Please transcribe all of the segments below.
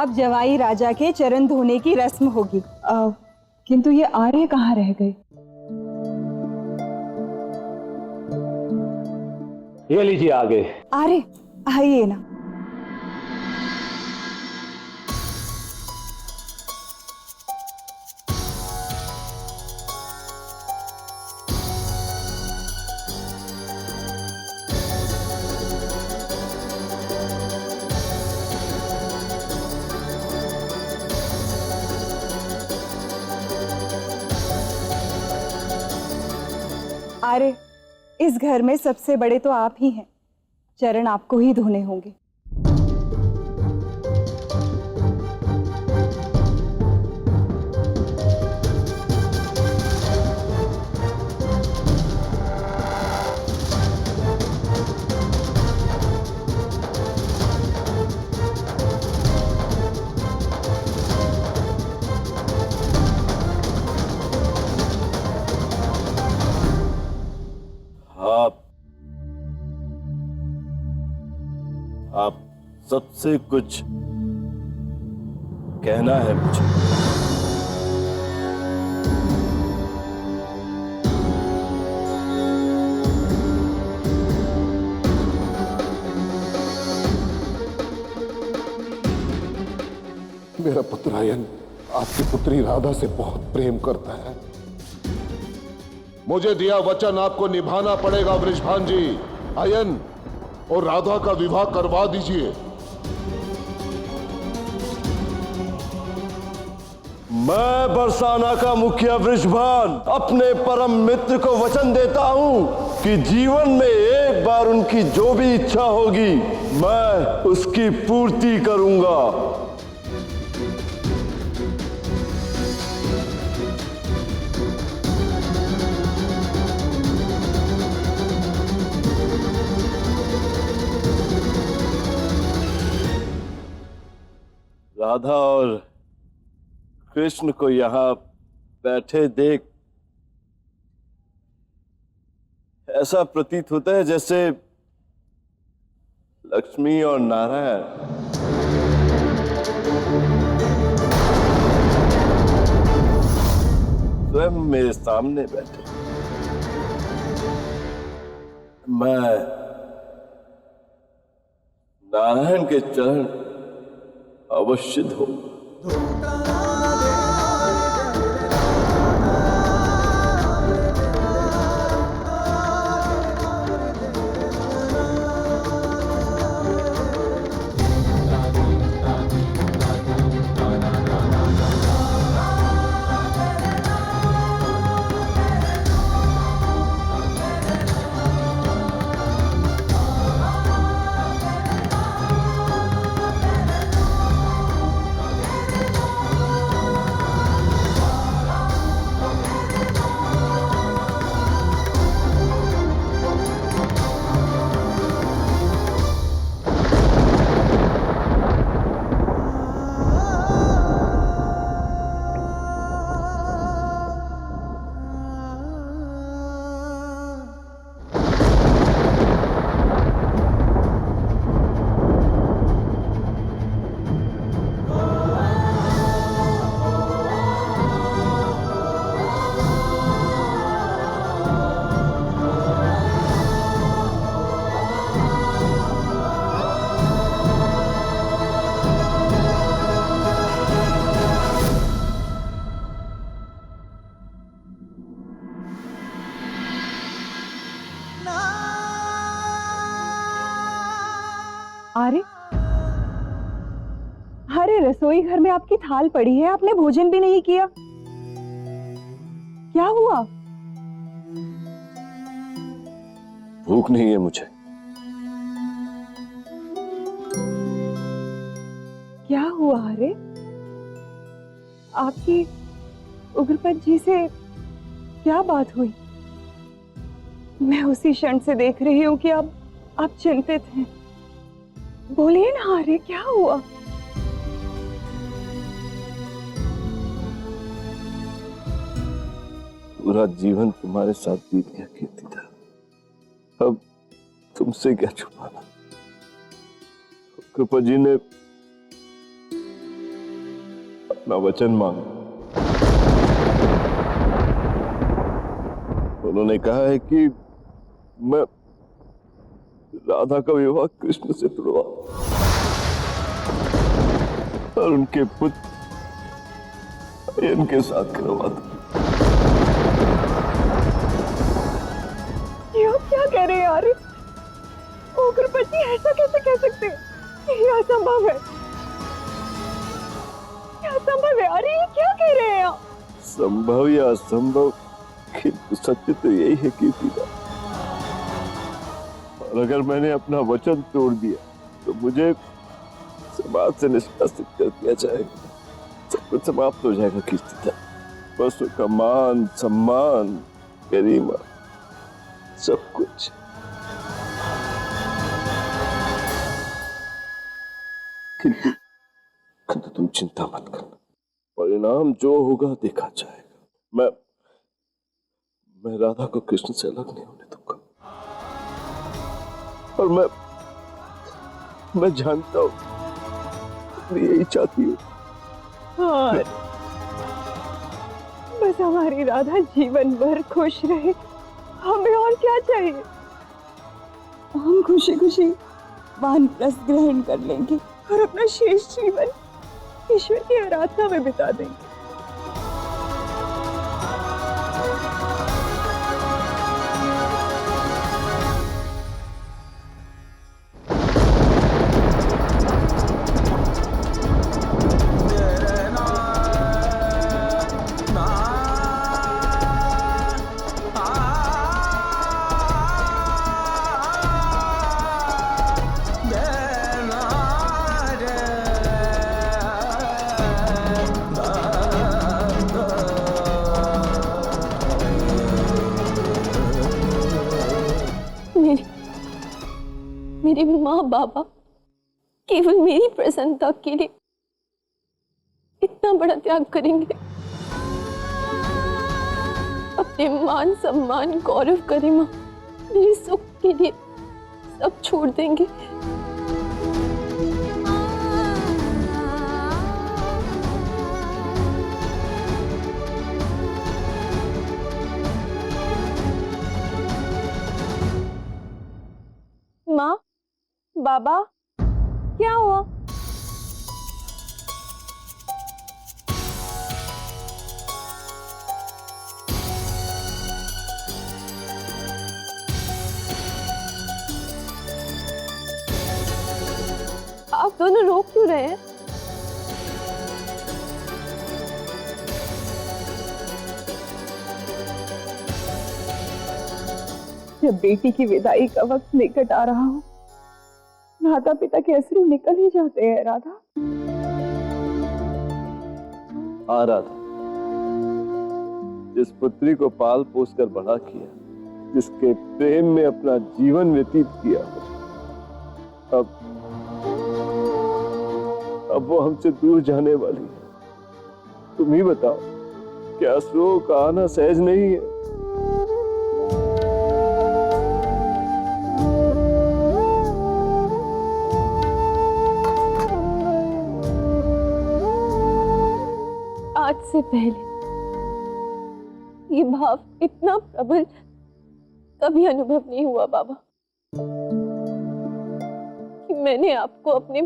अब जवाई राजा के चरण धोने की रस्म होगी। किंतु ये आर्य कहाँ रह गए? ये लीजिए आगे। आर्य आइए ना। आर्य, इस घर में सबसे बड़े तो आप ही हैं, चरण आपको ही धोने होंगे। आप सबसे कुछ कहना है मुझे। मेरा पुत्र आयन आपकी पुत्री राधा से बहुत प्रेम करता है। मुझे दिया वचन आपको निभाना पड़ेगा वृषभान जी। आयन और राधा का विवाह करवा दीजिए। मैं बरसाना का मुखिया वृषभान अपने परम मित्र को वचन देता हूं कि जीवन में एक बार उनकी जो भी इच्छा होगी मैं उसकी पूर्ति करूंगा। राधा और कृष्ण को यहां बैठे देख ऐसा प्रतीत होता है जैसे लक्ष्मी और नारायण स्वयं मेरे सामने बैठे। मैं नारायण के चरण अवश्य धोऊंगा। अरे अरे, रसोई घर में आपकी थाल पड़ी है, आपने भोजन भी नहीं किया। क्या हुआ? भूख नहीं है मुझे। क्या हुआ? अरे आपकी उग्रपद जी से क्या बात हुई? मैं उसी क्षण से देख रही हूं कि आप चिंतित हैं। बोलिए ना अरे, क्या हुआ? पूरा जीवन तुम्हारे साथ बीत गया कीर्तिदा, अब तुमसे क्या छुपाना। कृपा जी ने अपना वचन मांगा। उन्होंने कहा है कि मैं राधा का विवाह कृष्ण से करवा और उनके पुत्र इनके साथ करवा दूं। ये आप क्या कह रहे हैं यार? उग्रपति ऐसा कैसे कह सकते हैं? ये असंभव है, ये असंभव है। अरे ये क्या कह रहे हैं आप? संभव या असंभव, किंतु सत्य तो यही है कीर्तिदा। और अगर मैंने अपना वचन तोड़ दिया तो मुझे समाज से निष्कासित कर दिया जाएगा, सब कुछ समाप्त हो जाएगा कीर्तिदा। पशु का मान, सम्मान, गरिमा, सब कुछ। किंतु तुम चिंता मत करना, परिणाम जो होगा देखा जाएगा। मैं राधा को कृष्ण से अलग नहीं होने दूंगा। और मैं जानता हूं तुम यही चाहती हो। हाँ, बस हमारी राधा जीवन भर खुश रहे, हमें और क्या चाहिए? हम खुशी खुशी वानप्रस्थ ग्रहण कर लेंगे और अपना शेष जीवन ईश्वर की आराधना में बिता देंगे। मेरे माँ बाबा केवल मेरी प्रसन्नता के लिए इतना बड़ा त्याग करेंगे? अपने मान सम्मान गौरव गरिमा मेरे सुख के लिए सब छोड़ देंगे? माँ, बाबा, क्या हुआ? आप दोनों रो क्यों रहे हैं? जब बेटी की विदाई का वक्त निकट आ रहा हो, माता पिता के अश्रु निकल ही जाते हैं। राधा, राधा, जिस पुत्री को पाल पोस कर बड़ा किया, जिसके प्रेम में अपना जीवन व्यतीत किया, अब वो हमसे दूर जाने वाली है। तुम ही बताओ, क्या अश्रुओं का आना सहज नहीं है? आज से पहले ये भाव इतना प्रबल कभी अनुभव नहीं हुआ बाबा, कि मैंने आपको अपने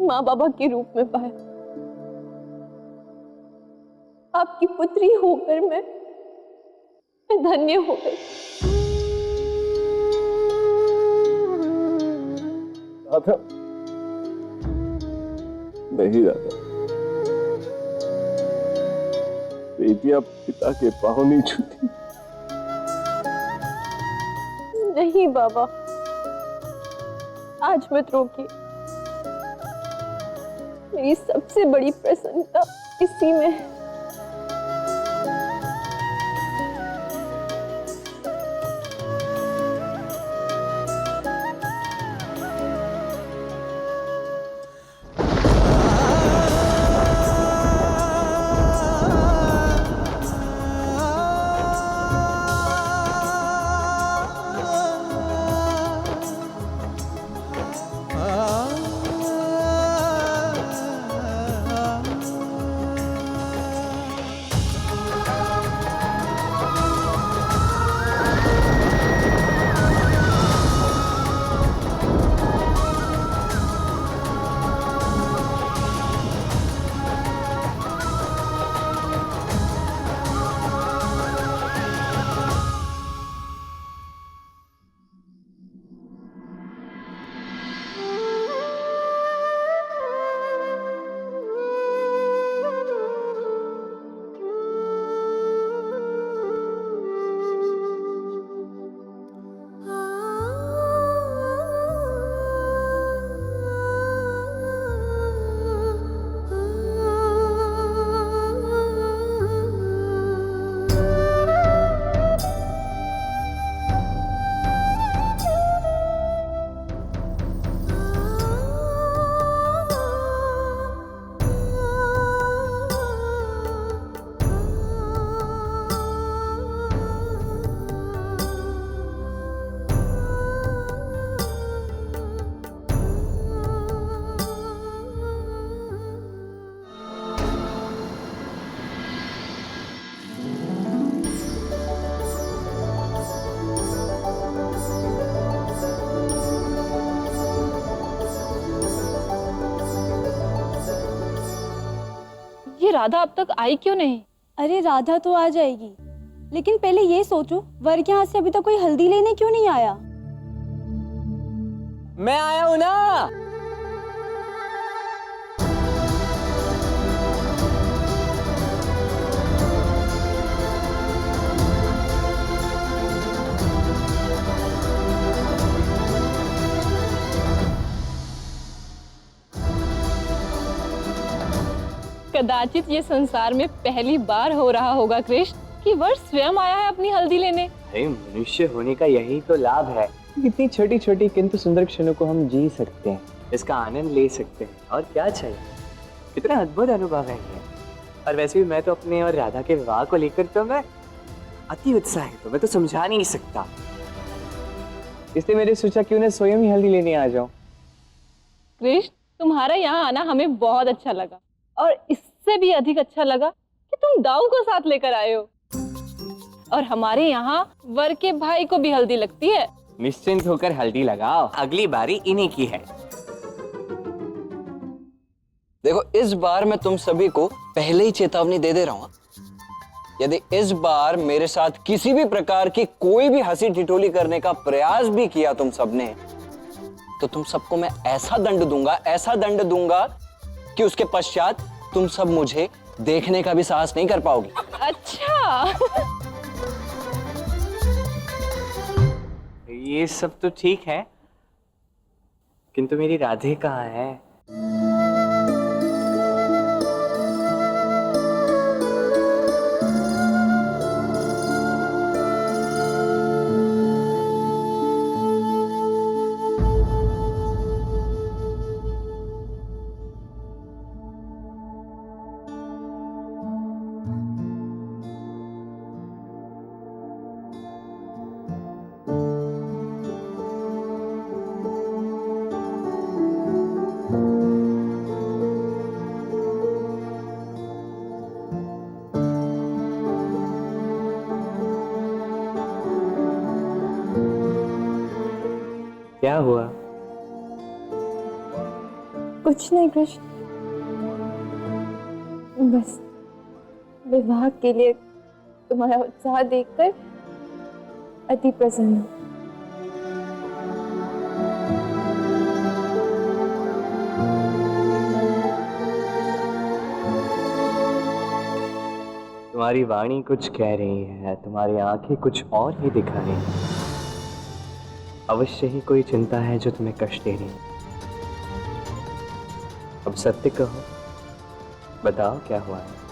माँ बाबा के रूप में पाया। आपकी पुत्री होकर मैं धन्य हो गई। राधा, नहीं राधा, बेटियां पिता के पांव नहीं छूती। नहीं बाबा, आज मत रोकिए। मेरी सबसे बड़ी प्रसन्नता इसी में है। राधा अब तक आई क्यों नहीं? अरे राधा तो आ जाएगी, लेकिन पहले ये सोचो वर के यहाँ से अभी तक कोई हल्दी लेने क्यों नहीं आया? मैं आया हूं ना। कदाचित ये संसार में पहली बार हो रहा होगा कृष्ण कि वर स्वयं आया है अपनी हल्दी लेने। अरे मनुष्य होने का यही तो लाभ है, इतनी छोटी छोटी किंतु सुंदर क्षणों को हम जी सकते हैं, इसका आनंद ले सकते हैं, और क्या चाहिए। कितना अद्भुत अनुभव है ये। और वैसे भी मैं तो अपने और राधा के विवाह को लेकर तो मैं अति उत्साहित हूँ, मैं तो समझा नहीं सकता। इसलिए मैंने सोचा क्यों ना स्वयं ही हल्दी लेने आ जाऊं। कृष्ण, तुम्हारा यहाँ आना हमें बहुत अच्छा लगा, और इससे भी अधिक अच्छा लगा कि तुम दाऊ को साथ लेकर आए हो। और हमारे यहाँ वर के भाई को भी हल्दी लगती है। निश्चिंत होकर हल्दी लगाओ, अगली बारी इन्हीं की है। देखो, इस बार मैं तुम सभी को पहले ही चेतावनी दे रहा हूं। यदि इस बार मेरे साथ किसी भी प्रकार की कोई भी हंसी ठिठोली करने का प्रयास भी किया तुम सबने, तो तुम सबको मैं ऐसा दंड दूंगा कि उसके पश्चात तुम सब मुझे देखने का भी साहस नहीं कर पाओगे। अच्छा। ये सब तो ठीक है, किंतु मेरी राधे कहाँ है? क्या हुआ? कुछ नहीं कृष्ण, बस विवाह के लिए तुम्हारा उत्साह देखकर अति प्रसन्न हूं। तुम्हारी वाणी कुछ कह रही है, तुम्हारी आंखें कुछ और ही दिखा रही हैं। अवश्य ही कोई चिंता है जो तुम्हें कष्ट दे रही है। अब सत्य कहो, बताओ क्या हुआ है?